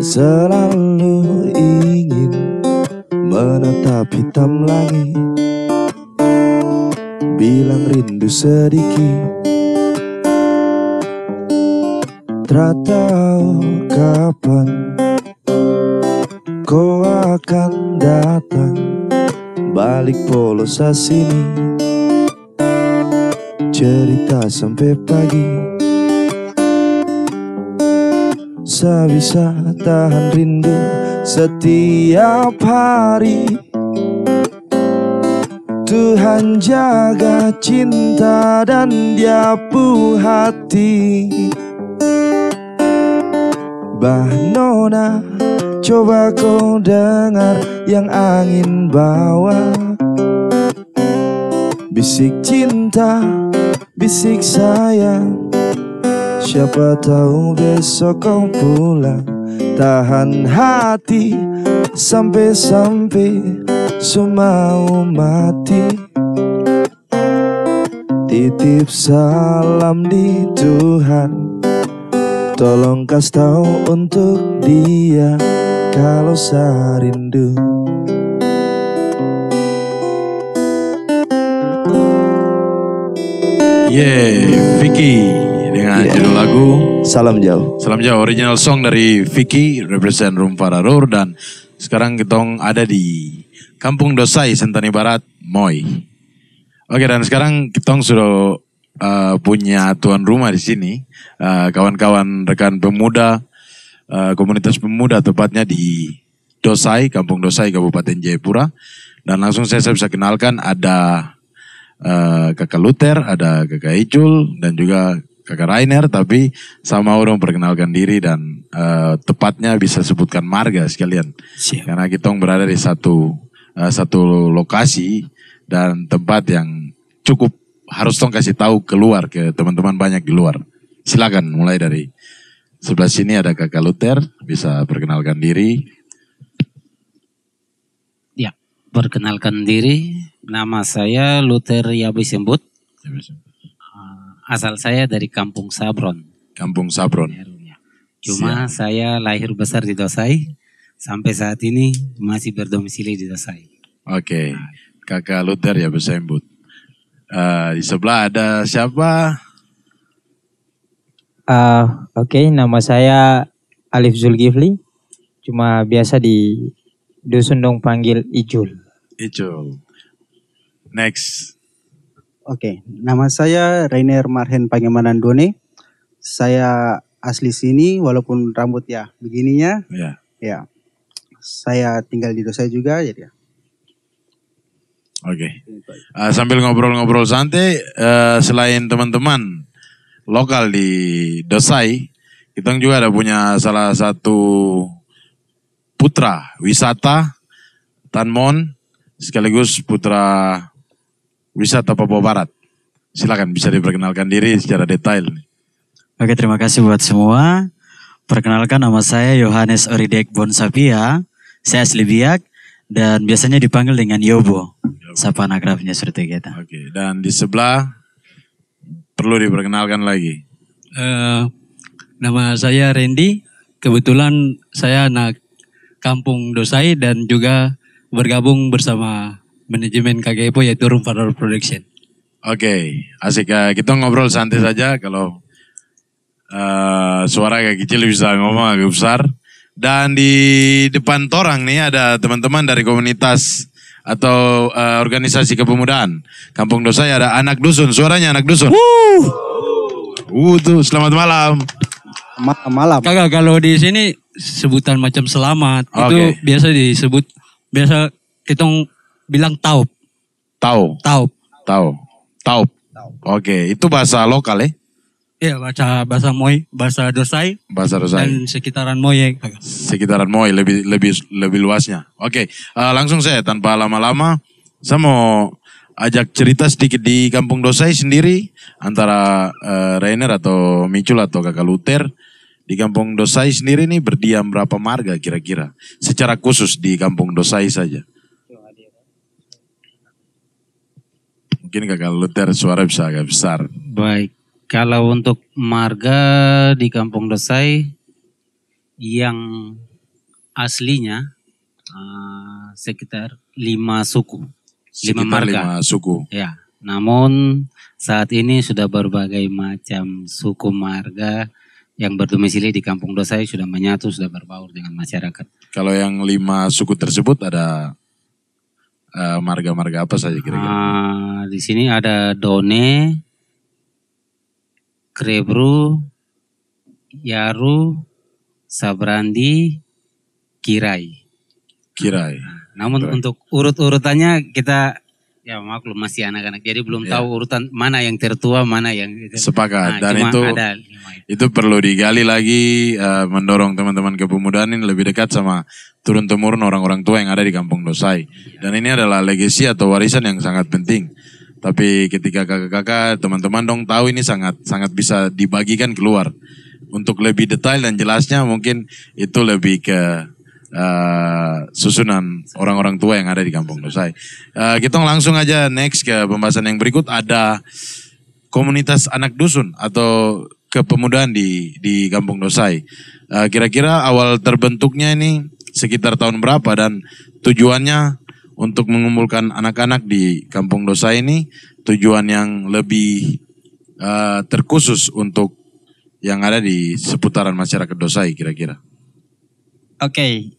Selalu ingin menatap hitam langit, bilang rindu sedikit. Tak tahu kapan kau akan datang balik polos sini, cerita sampai pagi. Saya bisa tahan rindu setiap hari. Tuhan jaga cinta dan diapu hati. Bah Nona, coba kau dengar yang angin bawa. Bisik cinta, bisik sayang. Siapa tahu besok kau pulang. Tahan hati sampai-sampai semau mati. Titip salam di Tuhan, tolong kasih tahu untuk dia kalau saya rindu. Vicky dengan judul lagu Salam Jauh. Salam Jauh, original song dari Vicky, represent Rumpararur. Dan sekarang kita ada di Kampung Dosai, Sentani Barat, Moi. Oke, dan sekarang kita sudah punya tuan rumah di sini, kawan-kawan rekan pemuda, komunitas pemuda tepatnya di Dosai, Kampung Dosai, Kabupaten Jayapura. Dan langsung saya bisa kenalkan ada Kakak Luther, ada Kakak Icul, dan juga Kakak Rainer. Tapi sama orang perkenalkan diri dan tepatnya bisa sebutkan marga sekalian. Siap. Karena kita berada di satu lokasi dan tempat yang cukup harus tong kasih tahu keluar ke teman-teman banyak di luar. Silakan mulai dari sebelah sini ada Kakak Luther, bisa perkenalkan diri. Ya, perkenalkan diri. Nama saya Luther Yabi Sembut. Asal saya dari Kampung Sabron. Kampung Sabron. Cuma saya lahir besar di Dosai. Sampai saat ini masih berdomisili di Dosai. Oke, Kakak Luther Yabi Sembut. Di sebelah ada siapa? Oke, nama saya Alif Zulkifli. Cuma biasa di dusun dong panggil Icul. Icul. Next. Oke, nama saya Rainer Marhen Pangemanan Done. Saya asli sini walaupun rambut ya begininya. Ya. Ya. Saya tinggal di Dosai juga jadi ya. Oke. Sambil ngobrol-ngobrol santai, selain teman-teman lokal di Dosai, kita juga ada punya salah satu putra wisata Tanmon, sekaligus putra wisata Papua Barat. Silakan bisa diperkenalkan diri secara detail. Oke, terima kasih buat semua. Perkenalkan, nama saya Yohanes Oridek Bonsapia. Saya asli Biak dan biasanya dipanggil dengan Yobo. Sapaan akrabnya seperti kita. Oke, dan di sebelah perlu diperkenalkan lagi. Nama saya Randy. Kebetulan saya anak Kampung Dosai dan juga bergabung bersama manajemen KGEPO yaitu Rumpararur Production. Oke, asik. Kita ngobrol santai saja. Kalau suara agak kecil bisa ngomong agak besar. Dan di depan torang nih ada teman-teman dari komunitas atau organisasi kepemudaan Kampung Dosai, ada anak dusun. Suaranya anak dusun. Tuh, selamat malam. Malam. Kakak, kalau di sini sebutan macam selamat itu biasa disebut, biasa kita bilang taup. Taup. Oke, itu bahasa lokal ya? Iya, bahasa Moi, bahasa Dosai. Bahasa Dosai. Dan sekitaran Moi ya, Kakak. Sekitaran Moi lebih luasnya. Oke, langsung saya tanpa lama-lama, saya mau ajak cerita sedikit di Kampung Dosai sendiri antara Rainer atau Micul atau Kakak Luther. Di Kampung Dosai sendiri nih berdiam berapa marga kira-kira? Secara khusus di Kampung Dosai saja. Mungkin Kakak Luther suara bisa agak besar. Baik, kalau untuk marga di Kampung Dosai yang aslinya sekitar 5 suku, 5 Sekitar marga. 5 suku. Ya, namun saat ini sudah berbagai macam suku marga yang berdomisili di Kampung Dosai sudah menyatu, sudah berbaur dengan masyarakat. Kalau yang 5 suku tersebut ada marga-marga apa saja kira-kira? Di sini ada Done, Krebru, Yaru, Sabrandi, Kirai. Kirai. Namun Kirai. untuk urut-urutannya kita ya maklum masih anak-anak, jadi belum Ya. tahu urutan mana yang tertua, mana yang Sepakat. Dan cuma itu ada 5 itu perlu digali lagi, mendorong teman-teman kepemudaan ini lebih dekat sama turun-temurun orang-orang tua yang ada di Kampung Dosai. Dan ini adalah legasi atau warisan yang sangat penting. Tapi ketika kakak-kakak, teman-teman dong tahu ini sangat bisa dibagikan keluar. Untuk lebih detail dan jelasnya mungkin itu lebih ke susunan orang-orang tua yang ada di Kampung Dosai. Kita langsung aja next ke pembahasan yang berikut. Ada komunitas anak dusun atau kepemudaan di Kampung Dosai. Kira-kira awal terbentuknya ini sekitar tahun berapa dan tujuannya untuk mengumpulkan anak-anak di Kampung Dosai ini tujuan yang lebih terkhusus untuk yang ada di seputaran masyarakat Dosai kira-kira. Oke,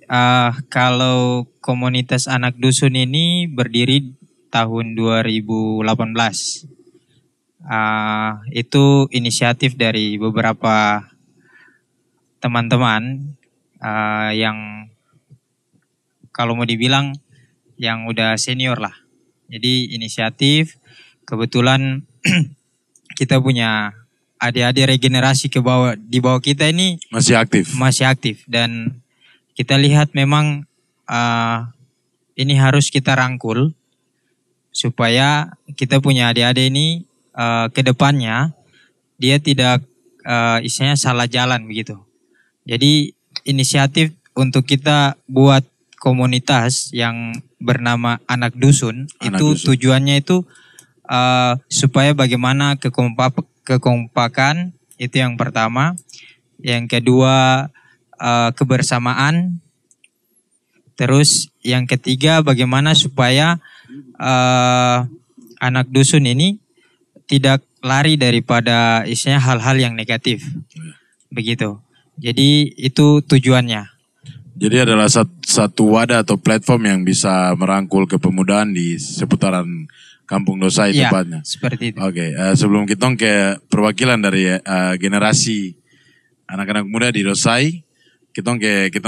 kalau komunitas anak dusun ini berdiri tahun 2018. Itu inisiatif dari beberapa teman-teman yang kalau mau dibilang yang udah senior lah. Jadi inisiatif, kebetulan kita punya adik-adik regenerasi di bawah kita ini Masih aktif. Dan kita lihat memang ini harus kita rangkul supaya kita punya adik-adik ini ke depannya dia tidak istilahnya salah jalan begitu. Jadi inisiatif untuk kita buat komunitas yang bernama Anak Dusun. Tujuannya itu supaya bagaimana kekompakan itu yang pertama. Yang kedua kebersamaan. Terus yang ketiga bagaimana supaya anak dusun ini tidak lari daripada istilahnya hal-hal yang negatif. Begitu. Jadi itu tujuannya. Jadi adalah satu wadah atau platform yang bisa merangkul kepemudaan di seputaran Kampung Dosai Ya, tepatnya. seperti itu. Oke, sebelum kita ke perwakilan dari generasi anak-anak muda di Dosai, kita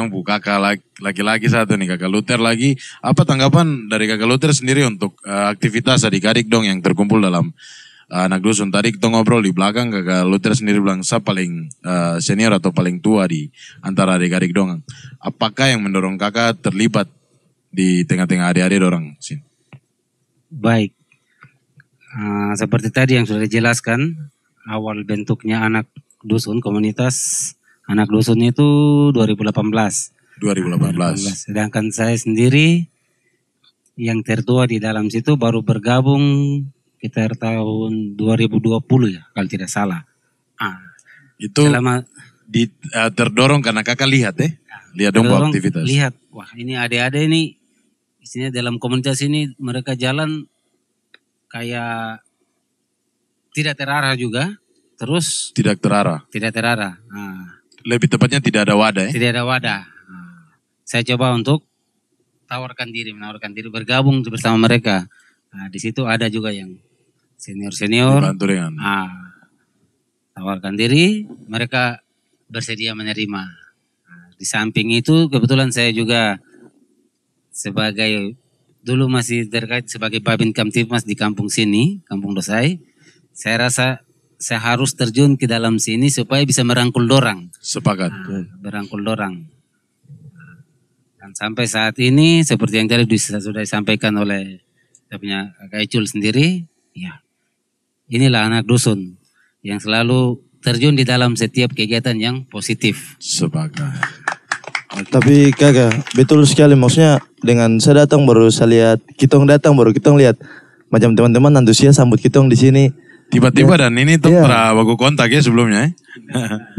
bu kakak laki-laki satu nih, kakak Luther lagi. Apa tanggapan dari kakak Luther sendiri untuk aktivitas adik-adik dong yang terkumpul dalam anak dusun? Tadi kita ngobrol di belakang, kakak Luther sendiri bilang saya paling senior atau paling tua di antara adik-adik dong. Apakah yang mendorong kakak terlibat di tengah-tengah adik-adik dorang? Baik, seperti tadi yang sudah dijelaskan, awal bentuknya anak dusun, komunitas anak dusun itu 2018. 2018. Sedangkan saya sendiri yang tertua di dalam situ baru bergabung sekitar tahun 2020 ya, kalau tidak salah. Itu Selama terdorong karena kakak lihat lihat dong terdorong, aktivitas. lihat, wah ini adik-adik ini, isinya dalam komunitas ini mereka jalan kayak tidak terarah juga, terus Tidak terarah. Lebih tepatnya tidak ada wadah tidak ada wadah. Saya coba untuk menawarkan diri bergabung bersama mereka. Di situ ada juga yang senior-senior. Dibantu dengan. Tawarkan diri, mereka bersedia menerima. Di samping itu kebetulan saya juga sebagai dulu masih terkait sebagai Babin Kamtipmas di kampung sini, Kampung Dosai. Saya rasa saya harus terjun ke dalam sini supaya bisa merangkul dorang. Sepakat. Berangkul dorang. Dan sampai saat ini seperti yang tadi sudah disampaikan oleh saya punya Kak Icul sendiri, ya inilah anak dusun yang selalu terjun di dalam setiap kegiatan yang positif. Sepakat. Tapi kakak, betul sekali, maksudnya dengan saya datang baru saya lihat, kitong datang baru kitong lihat macam teman-teman antusias sambut kitong di sini. Tiba-tiba dan ini tuh pernah baku kontak ya sebelumnya.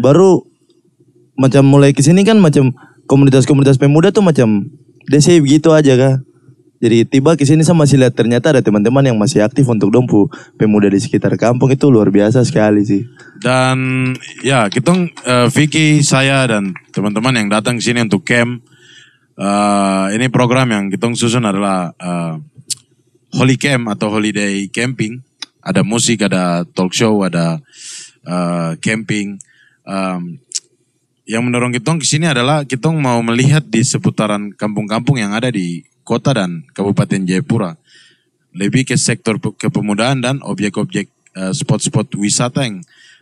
Baru macam mulai ke sini kan macam komunitas-komunitas pemuda tuh macam DC begitu aja kah. Jadi tiba ke sini saya masih lihat ternyata ada teman-teman yang masih aktif untuk dompu pemuda di sekitar kampung, itu luar biasa sekali sih. Dan ya, kita Vicky, saya dan teman-teman yang datang ke sini untuk camp. Ini program yang kita susun adalah Holy Camp atau Holiday Camping. Ada musik, ada talk show, ada camping. Yang mendorong kita ke sini adalah kita mau melihat di seputaran kampung-kampung yang ada di kota dan Kabupaten Jayapura. Lebih ke sektor kepemudaan dan objek-objek spot-spot wisata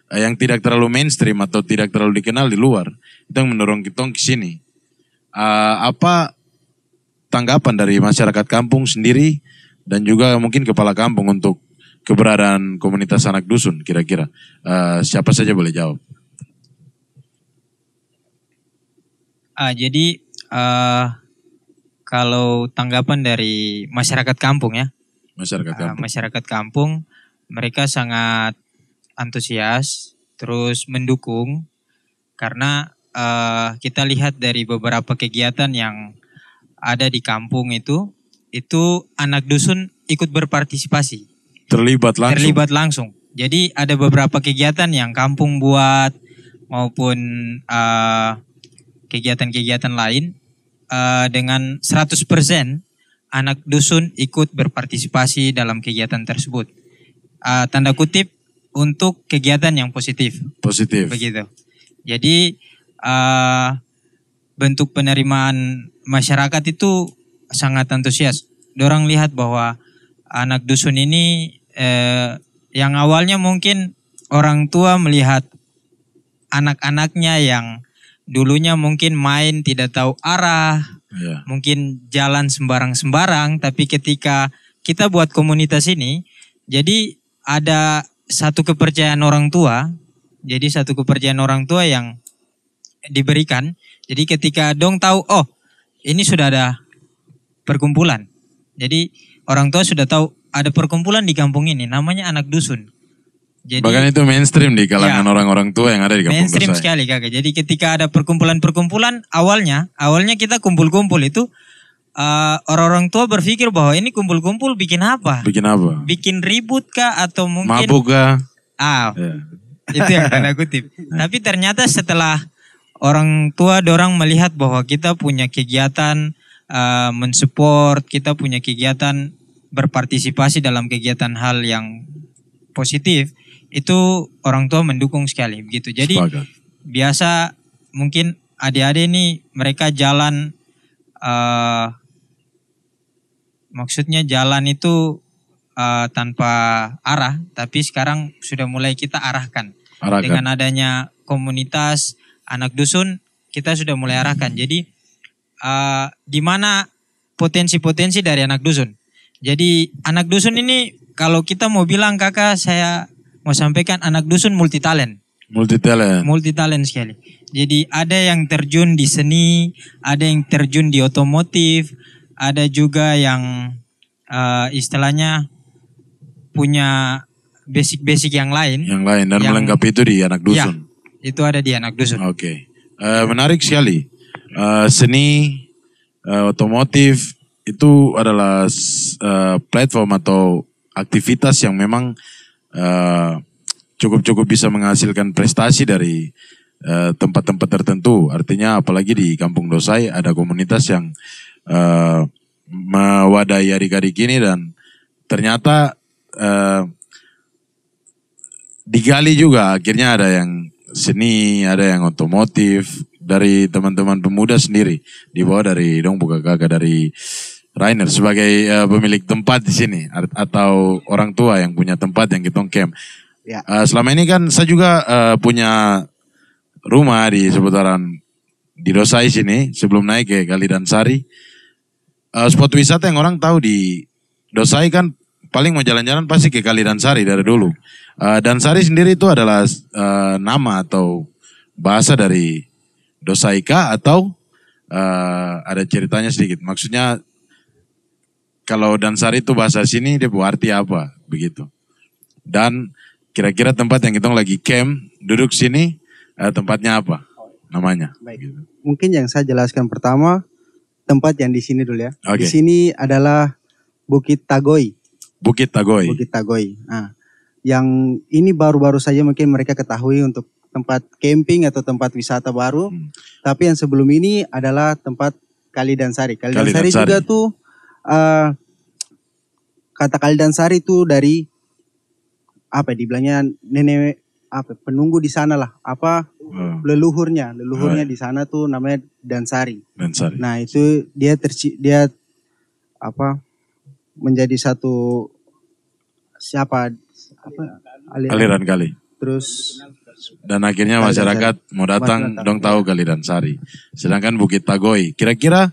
yang tidak terlalu mainstream atau tidak terlalu dikenal di luar. Itu yang mendorong kita ke sini. Apa tanggapan dari masyarakat kampung sendiri dan juga mungkin kepala kampung untuk keberadaan komunitas anak dusun kira-kira? Siapa saja boleh jawab. Jadi kalau tanggapan dari masyarakat kampung ya, masyarakat kampung mereka sangat antusias, terus mendukung karena kita lihat dari beberapa kegiatan yang ada di kampung itu anak dusun ikut berpartisipasi. Terlibat langsung. Jadi ada beberapa kegiatan yang kampung buat maupun kegiatan-kegiatan lain dengan 100% anak dusun ikut berpartisipasi dalam kegiatan tersebut. Tanda kutip untuk kegiatan yang positif. Positif. Begitu. Jadi bentuk penerimaan masyarakat itu sangat antusias. Dorang lihat bahwa anak dusun ini yang awalnya mungkin orang tua melihat anak-anaknya yang dulunya mungkin main tidak tahu arah, mungkin jalan sembarang-sembarang, tapi ketika kita buat komunitas ini, jadi ada satu kepercayaan orang tua, yang diberikan. Jadi ketika dong tahu, oh ini sudah ada perkumpulan, jadi orang tua sudah tahu ada perkumpulan di kampung ini, namanya anak dusun. Jadi, bahkan itu mainstream di kalangan orang-orang tua yang ada di kampung mainstream Dosai. Sekali kakak. Jadi ketika ada perkumpulan-perkumpulan awalnya kita kumpul-kumpul itu orang-orang tua berpikir bahwa ini kumpul-kumpul bikin apa? Bikin ribut kah atau mungkin mabuk kah? Itu yang tanda kutip. Tapi ternyata setelah orang tua dorang melihat bahwa kita punya kegiatan mensupport, kita punya kegiatan berpartisipasi dalam kegiatan hal yang positif, itu orang tua mendukung sekali begitu. Jadi biasa mungkin adik-adik ini mereka jalan maksudnya jalan itu tanpa arah, tapi sekarang sudah mulai kita arahkan. Dengan adanya komunitas anak dusun kita sudah mulai arahkan. Jadi di mana potensi-potensi dari anak dusun. Jadi anak dusun ini kalau kita mau bilang kakak, saya mau sampaikan anak dusun multi talent sekali. Jadi ada yang terjun di seni, ada yang terjun di otomotif, ada juga yang istilahnya punya basic yang lain. Dan melengkapi itu di anak dusun. Ya, itu ada di anak dusun. Oke. Menarik sekali. Seni, otomotif itu adalah platform atau aktivitas yang memang cukup bisa menghasilkan prestasi dari tempat-tempat tertentu. Artinya apalagi di Kampung Dosai ada komunitas yang mewadahi adik-adik ini dan ternyata digali juga. Akhirnya ada yang seni, ada yang otomotif dari teman-teman pemuda sendiri. Dibawa dari dong buka kakak dari Rainer sebagai pemilik tempat di sini atau orang tua yang punya tempat yang kita camp. Ya. Selama ini kan saya juga punya rumah di seputaran di Dosai sini sebelum naik ke Kalidansari. Spot wisata yang orang tahu di Dosai kan paling mau jalan-jalan pasti ke Kalidansari dari dulu. Dansari sendiri itu adalah nama atau bahasa dari Dosaika atau ada ceritanya sedikit. Maksudnya kalau Dansari itu bahasa sini dia berarti apa begitu. Dan kira-kira tempat yang kita lagi camp duduk sini tempatnya apa? namanya. Baik. Mungkin yang saya jelaskan pertama tempat yang di sini dulu ya. Oke. Di sini adalah Bukit Tagoi. Bukit Tagoi. Bukit Tagoi. Nah, yang ini baru-baru saja mungkin mereka ketahui untuk tempat camping atau tempat wisata baru. Tapi yang sebelum ini adalah tempat Kalidansari. Kalidansari juga tuh kata Kalidansari itu dari apa dibilangnya nenek penunggu di sana lah, leluhurnya di sana tuh namanya Dansari. Nah, itu dia menjadi satu aliran kali. Terus dan akhirnya masyarakat mau datang dong tahu Kalidansari. Sedangkan Bukit Tagoi, kira-kira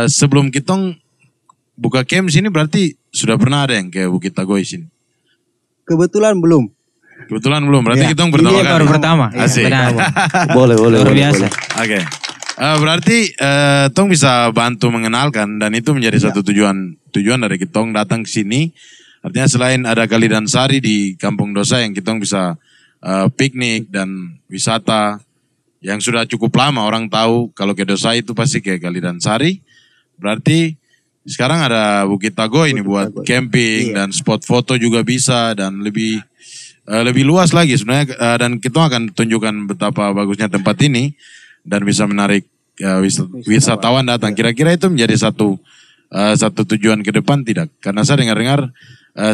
sebelum kitong buka camp sini berarti sudah pernah ada yang ke Bukit Tagoi sini? Kebetulan belum. Berarti kita pertama kali. Baru pertama. Asik. Boleh. Luar biasa. Oke. Berarti tong bisa bantu mengenalkan dan itu menjadi satu tujuan dari kitong datang ke sini. Artinya selain ada Kalidansari di Kampung Dosa yang kitong bisa piknik dan wisata yang sudah cukup lama orang tahu kalau ke Dosa itu pasti ke Kalidansari. Berarti sekarang ada Bukit Tagoi ini buat camping dan spot foto juga bisa dan lebih luas lagi sebenarnya dan kita akan tunjukkan betapa bagusnya tempat ini dan bisa menarik wisatawan datang. Kira-kira itu menjadi satu tujuan ke depan tidak? Karena saya dengar-dengar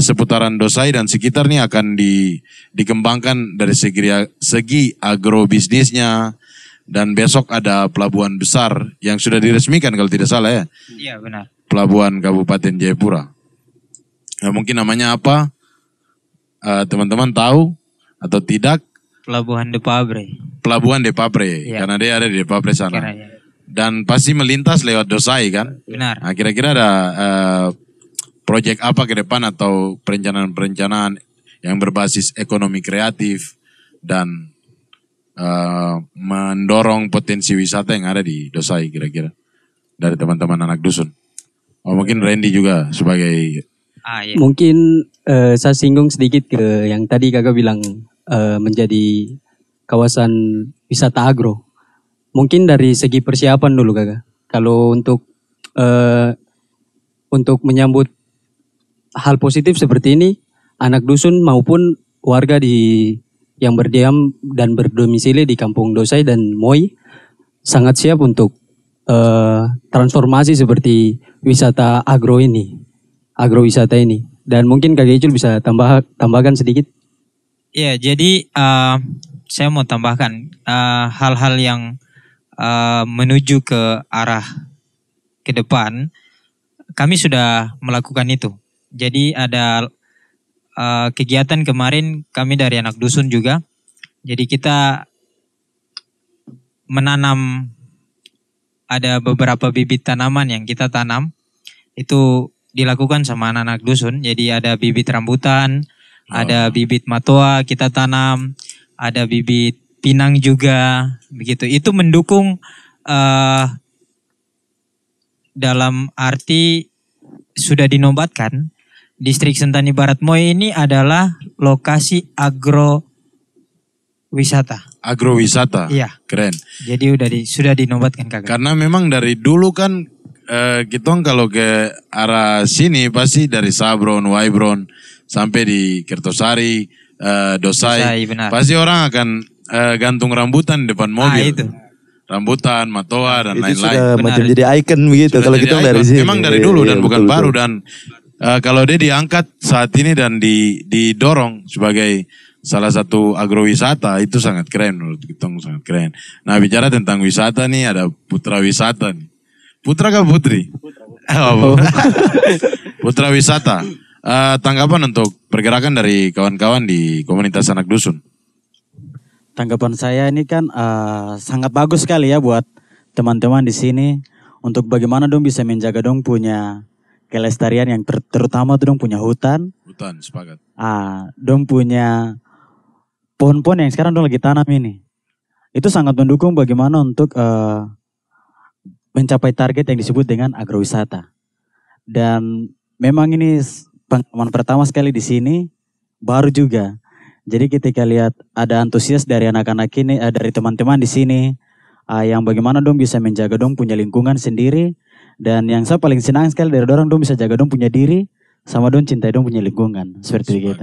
seputaran Dosai dan sekitar ini akan dikembangkan dari segi agrobisnisnya dan besok ada pelabuhan besar yang sudah diresmikan kalau tidak salah ya. Iya benar. Pelabuhan Kabupaten Jayapura. Nah, mungkin namanya apa? Teman-teman tahu atau tidak? Pelabuhan De Pabre. Pelabuhan De Pabre, Ya. karena dia ada di De Pabre sana. Kiranya. Dan pasti melintas lewat Dosai kan? Benar. Nah, kira-kira ada proyek apa ke depan atau perencanaan yang berbasis ekonomi kreatif dan mendorong potensi wisata yang ada di Dosai kira-kira dari teman-teman anak dusun. Oh, mungkin Randy juga sebagai Iya. Mungkin saya singgung sedikit ke yang tadi kakak bilang menjadi kawasan wisata agro. Mungkin dari segi persiapan dulu kakak. Kalau untuk menyambut hal positif seperti ini, anak dusun maupun warga yang berdiam dan berdomisili di Kampung Dosai dan Moi sangat siap untuk transformasi seperti wisata agrowisata ini. Dan mungkin Kak Icul bisa tambahkan sedikit. Iya, jadi saya mau tambahkan hal-hal yang menuju ke arah ke depan. Kami sudah melakukan itu. Jadi ada kegiatan kemarin kami dari anak dusun juga. Jadi kita menanam, ada beberapa bibit tanaman yang kita tanam. Itu dilakukan sama anak-anak dusun. Jadi ada bibit rambutan, ada bibit matoa kita tanam, ada bibit pinang juga, begitu. Itu mendukung dalam arti sudah dinobatkan Distrik Sentani Barat Moi ini adalah lokasi agrowisata. Agrowisata. Iya. Keren. Jadi sudah dinobatkan kakak. Karena memang dari dulu kan kita kalau ke arah sini pasti dari Sabron, Waibron sampai di Kertosari, Dosai. Benar. Pasti orang akan gantung rambutan di depan mobil. Itu. Rambutan, matoa dan Itu lain-lain. sudah Benar. macam jadi icon begitu Sudah kalau jadi kita icon. dari sini. Memang dari dulu dan Iya, bukan betul, baru betul. dan kalau dia diangkat saat ini dan didorong sebagai salah satu agrowisata itu sangat keren menurut kita, sangat keren. Nah, bicara tentang wisata nih ada Putra Wisata nih. Putra kah Putri? Oh. Putra Wisata. Tanggapan untuk pergerakan dari kawan-kawan di komunitas anak dusun. Tanggapan saya ini kan sangat bagus sekali ya buat teman-teman di sini untuk bagaimana dong bisa menjaga dong punya kelestarian yang terutama tuh dong punya hutan. Hutan, sepakat. Dong punya pohon-pohon yang sekarang dong lagi tanam ini. Itu sangat mendukung bagaimana untuk mencapai target yang disebut dengan agrowisata. Dan memang ini pengalaman pertama sekali di sini, baru juga. Jadi ketika lihat ada antusias dari anak-anak ini, dari teman-teman di sini, yang bagaimana dong bisa menjaga dong punya lingkungan sendiri, dan yang saya paling senang sekali dari orang dong bisa jaga dong punya diri, sama dong cintai dong punya lingkungan, seperti itu.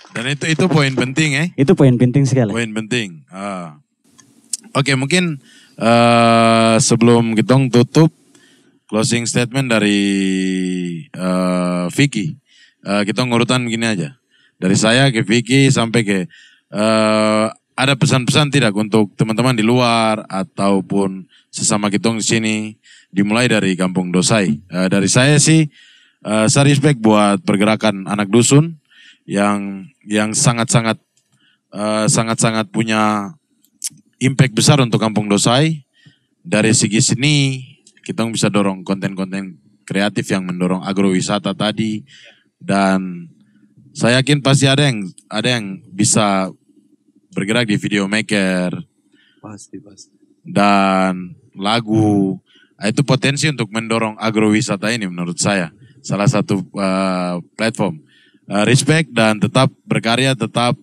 Dan itu poin penting ya? Itu poin penting sekali. Poin penting. Oke, mungkin sebelum kita tutup, closing statement dari Vicky. Kita ngurutan gini aja. Dari saya ke Vicky sampai ke ada pesan-pesan tidak untuk teman-teman di luar ataupun sesama kita di sini, dimulai dari Kampung Dosai. Dari saya sih saya respect buat pergerakan anak dusun yang sangat-sangat punya impact besar untuk Kampung Dosai. Dari segi seni kita bisa dorong konten-konten kreatif yang mendorong agrowisata tadi, dan saya yakin pasti ada yang bisa bergerak di video maker. Pasti. Dan lagu. Itu potensi untuk mendorong agrowisata ini menurut saya. Salah satu platform. Respect dan tetap berkarya, tetap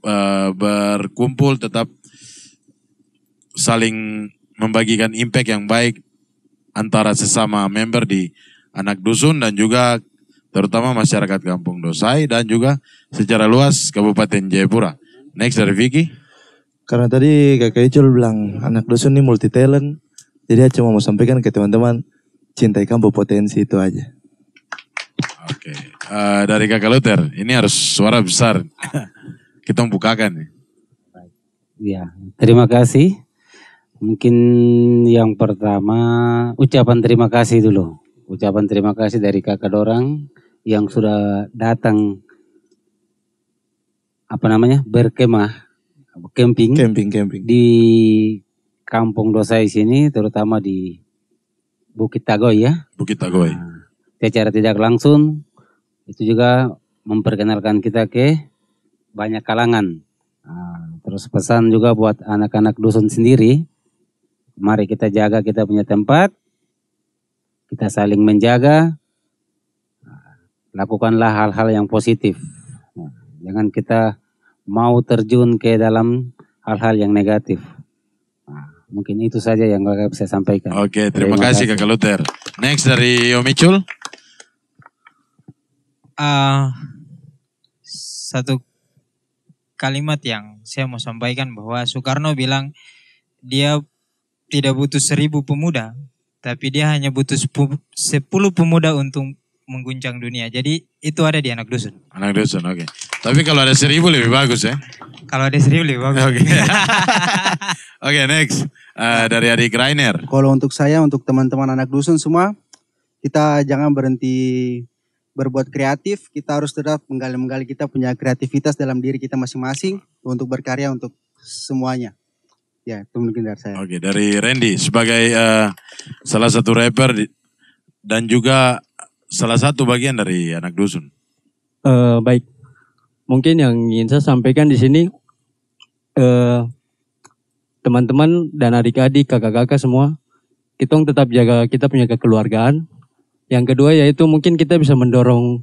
berkumpul, tetap saling membagikan impact yang baik antara sesama member di anak dusun dan juga terutama masyarakat Kampung Dosai dan juga secara luas Kabupaten Jayapura. Next dari Vicky. Karena tadi Kakak Icul bilang anak dusun ini multi talent, jadi saya cuma mau sampaikan ke teman-teman, cintai kampung potensi itu aja. Oke. Dari Kakak Luther, ini harus suara besar. Kita bukakan nih. Ya, terima kasih. Mungkin yang pertama ucapan terima kasih dulu. Ucapan terima kasih dari kakak dorang yang sudah datang berkemah, camping di Kampung Dosai sini, terutama di Bukit Tagoy ya. Bukit Tagoy. Secara tidak langsung itu juga memperkenalkan kita ke banyak kalangan. Terus pesan juga buat anak-anak dusun sendiri, mari kita jaga kita punya tempat, kita saling menjaga, lakukanlah hal-hal yang positif. Jangan kita mau terjun ke dalam hal-hal yang negatif. Mungkin itu saja yang kakak bisa sampaikan. Oke, terima kasih Kakak Luther. Next dari Om Icul. Satu kalimat yang saya mau sampaikan bahwa Soekarno bilang dia tidak butuh 1000 pemuda, tapi dia hanya butuh 10 pemuda untuk mengguncang dunia. Jadi itu ada di anak dusun. Anak dusun, oke. Tapi kalau ada 1000 lebih bagus ya? Kalau ada 1000 lebih bagus. Oke. Oke, next. Dari adik Rainer. Kalau untuk saya, untuk teman-teman anak dusun semua, kita jangan berhenti berbuat kreatif. Kita harus tetap menggali kita punya kreativitas dalam diri kita masing-masing untuk berkarya untuk semuanya. Ya, itu mungkin dari saya. Oke, dari Randy sebagai salah satu rapper dan juga salah satu bagian dari anak dusun. Baik, mungkin yang ingin saya sampaikan di sini, teman-teman dan adik-adik, kakak-kakak semua, kita tetap jaga kita punya kekeluargaan. Yang kedua yaitu mungkin kita bisa mendorong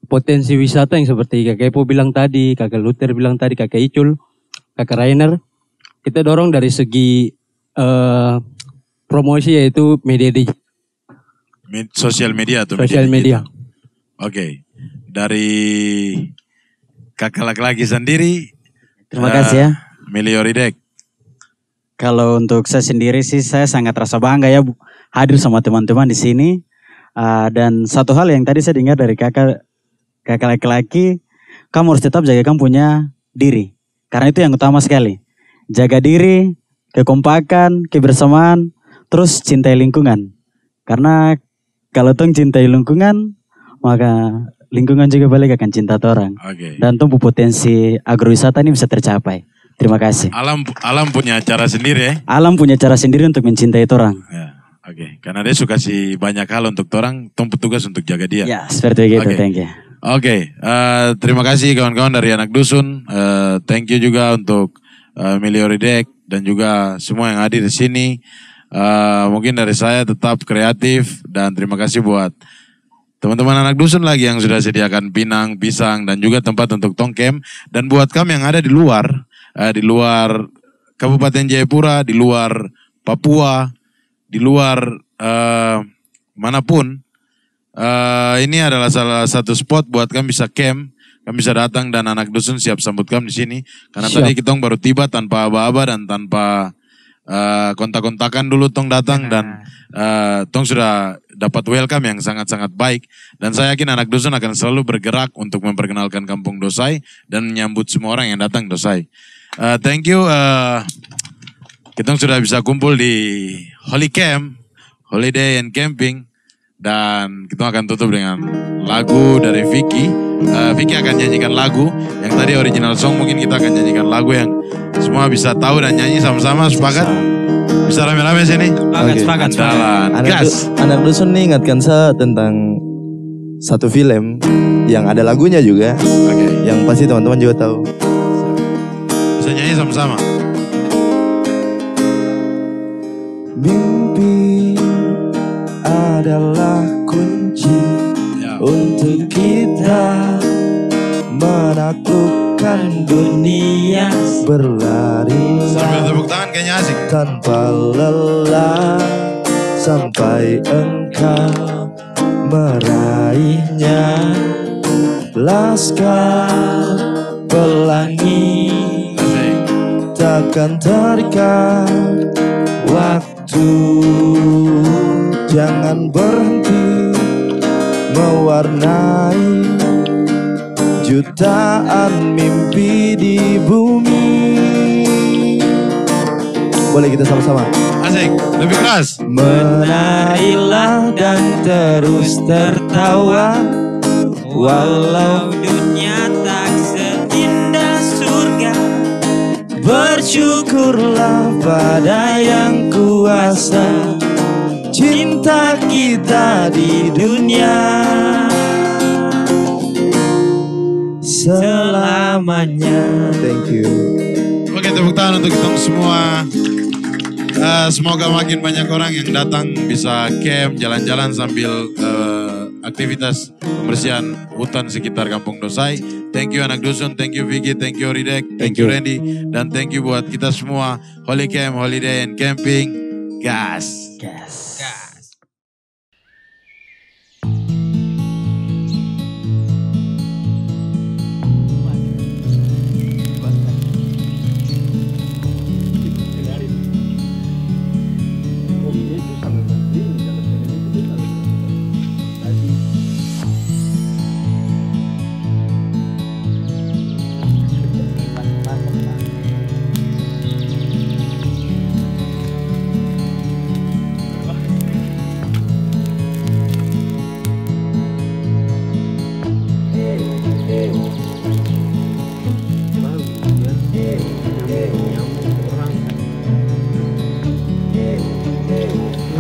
potensi wisata yang seperti Kakak Epo bilang tadi, Kakak Luther bilang tadi, Kakak Icul, Kakak Rainer. Kita dorong dari segi promosi yaitu media sosial media atau media. Oke. Dari kakak laki-laki sendiri. Terima kasih ya. Melioridek. Kalau untuk saya sendiri sih saya sangat rasa bangga ya hadir sama teman-teman di sini. Dan satu hal yang tadi saya dengar dari kakak laki-laki, kamu harus tetap jaga kamu punya diri. Karena itu yang utama sekali. Jaga diri, kekompakan, kebersamaan, terus cintai lingkungan. Karena kalau tong cintai lingkungan, maka lingkungan juga balik akan cinta orang. Okay. Dan tumbuh potensi agrowisata ini bisa tercapai. Terima kasih. Alam punya cara sendiri ya? Alam punya cara sendiri untuk mencintai orang. Ya, oke. Karena dia suka kasih banyak hal untuk orang, tong petugas untuk jaga dia. Ya, seperti itu. Thank you. Oke, terima kasih kawan-kawan dari anak dusun. Thank you juga untuk Melioridek dan juga semua yang hadir di sini. Mungkin dari saya tetap kreatif dan terima kasih buat teman-teman anak dusun lagi yang sudah sediakan pinang, pisang, dan juga tempat untuk tong camp. Dan buat kami yang ada di luar Kabupaten Jayapura, di luar Papua, di luar manapun, ini adalah salah satu spot buat kami bisa camp. Kami bisa datang dan anak dusun siap sambut kami di sini. Karena tadi kita baru tiba tanpa aba-aba dan tanpa kontak-kontakan dulu tong datang dan tong sudah dapat welcome yang sangat-sangat baik. Dan saya yakin anak dusun akan selalu bergerak untuk memperkenalkan Kampung Dosai dan menyambut semua orang yang datang Dosai. Thank you. Kita sudah bisa kumpul di Holy Camp, Holiday and Camping. Dan kita akan tutup dengan lagu dari Vicky. Vicky akan nyanyikan lagu yang tadi original song, mungkin kita akan nyanyikan lagu yang semua bisa tahu dan nyanyi sama-sama. Sepakat? Bisa rame-rame sini? Sepakat. Anak dusun nih ingatkan saya tentang satu film yang ada lagunya juga. Yang pasti teman-teman juga tahu. Bisa nyanyi sama-sama. Mimpi adalah kunci untuk kita menaklukkan dunia, berlari sambil tepuk tangan kayaknya asik, tanpa lelah sampai engkau meraihnya. Laskar pelangi takkan terikat waktu, jangan berhenti mewarnai jutaan mimpi di bumi. Boleh kita sama-sama? Asik, lebih keras. Menarilah dan terus tertawa, walau dunia tak seindah surga. Bersyukurlah pada yang kuasa, cinta kita di dunia selamanya. Thank you. Oke, tepuk tangan untuk kita semua. Semoga makin banyak orang yang datang bisa camp, jalan-jalan sambil aktivitas pembersihan hutan sekitar Kampung Dosai. Thank you anak dusun, thank you Vicky, thank you Ridek, thank you Randy, dan thank you buat kita semua. Holy Camp, Holiday and Camping, gas.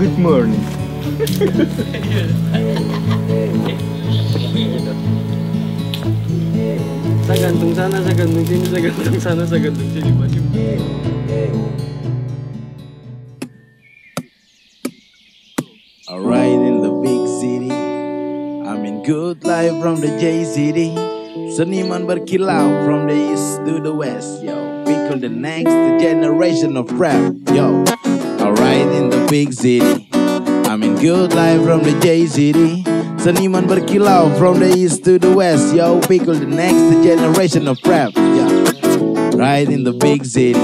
Good morning. Saya gantung sana, saya gantung sini, saya gantung sana, saya gantung sini. Alright, in the big city, I'm in good life from the J City. Seniman berkilau from the east to the west, yo. Pickle the next generation of rap, yo. Alright, in the big city, I'm in good life from the J City. Seniman berkilau from the east to the west, yo. Pickle the next generation of rap, yo. Right in the big city,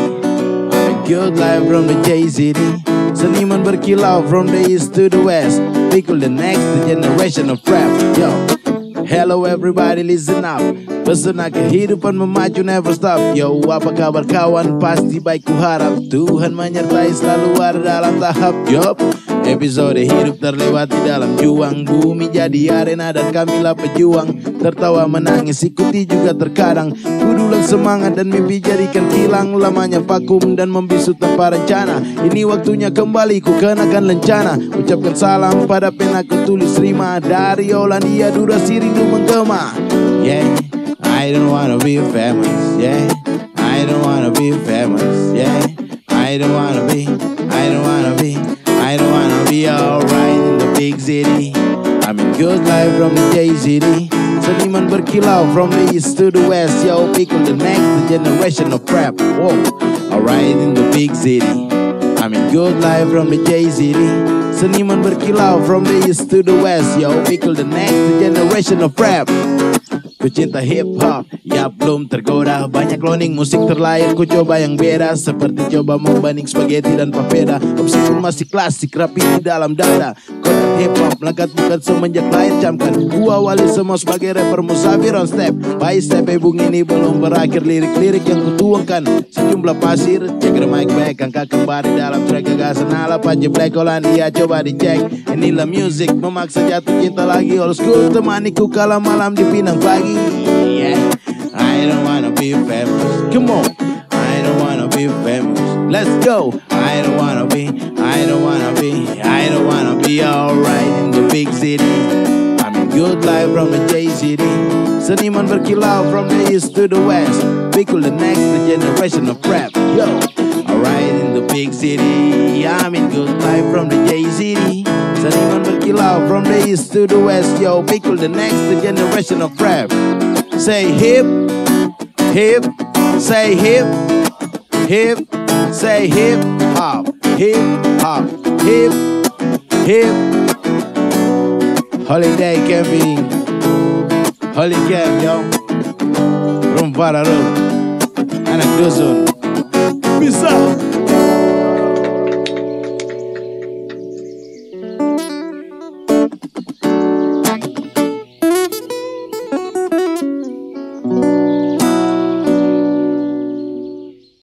I'm in good life from the J City. Seniman berkilau from the east to the west. Pickle the next generation of rap, yo. Hello everybody, listen up. Pesona kehidupan memacu never stop. Yo, apa kabar kawan? Pasti baik ku harap. Tuhan menyertai selalu ada dalam tahap. Yo, episode hidup terlewati dalam juang. Bumi jadi arena dan kamilah pejuang. Tertawa menangis ikuti juga terkadang. Kudulan semangat dan mimpi jadikan kilang. Lamanya vakum dan membisu tanpa rencana. Ini waktunya kembali ku kenakan lencana. Ucapkan salam pada pena ku tulis rima. Dari Olandia durasi rindu menggema. Yeah, I don't wanna be famous. Yeah, I don't wanna be famous. Yeah, I don't wanna be alright in the big city. I'm in good life from the J-City. Seniman berkilau from the east to the west. Yo, pickle the next generation of rap. Whoa, alright in the big city. I'm in good life from the J-City. Seniman berkilau from the east to the west. Yo, pickle the next generation of rap. Ku cinta hip hop, ya belum tergoda. Banyak cloning musik terlahir, ku coba yang beda. Seperti coba membanding spaghetti dan papeda. Meskipun masih klasik, rapi di dalam dada. Kodak hip hop, melangkat bukan semenjak lahir. Camkan, ku awali semua sebagai rapper musafir on step. By step, bung ini belum berakhir. Lirik-lirik yang ku tuangkan sejumlah pasir. Cek the mic back, angka kembali dalam track. Gagasan ala Panji Black Hollandia, coba dicek. Inilah music, memaksa jatuh cinta lagi. Old school, temaniku kala malam di Pinang pagi. Yeah, I don't wanna be famous. Come on, I don't wanna be famous. Let's go. I don't wanna be alright in the big city. I'm in good life from the J-City. Seniman berkilau from the east to the west. Pickle the next generation of rap. Yo, alright in the big city. I'm in good life from the J-City. Seniman berkilau from the east to the west. Yo, pickle the next generation of rap. Say hip, hip, say hip, hip, say hip hop, hip hop, hip, hip. Holiday camping, holy camp yo. Room para room, anak dusun. Bisa.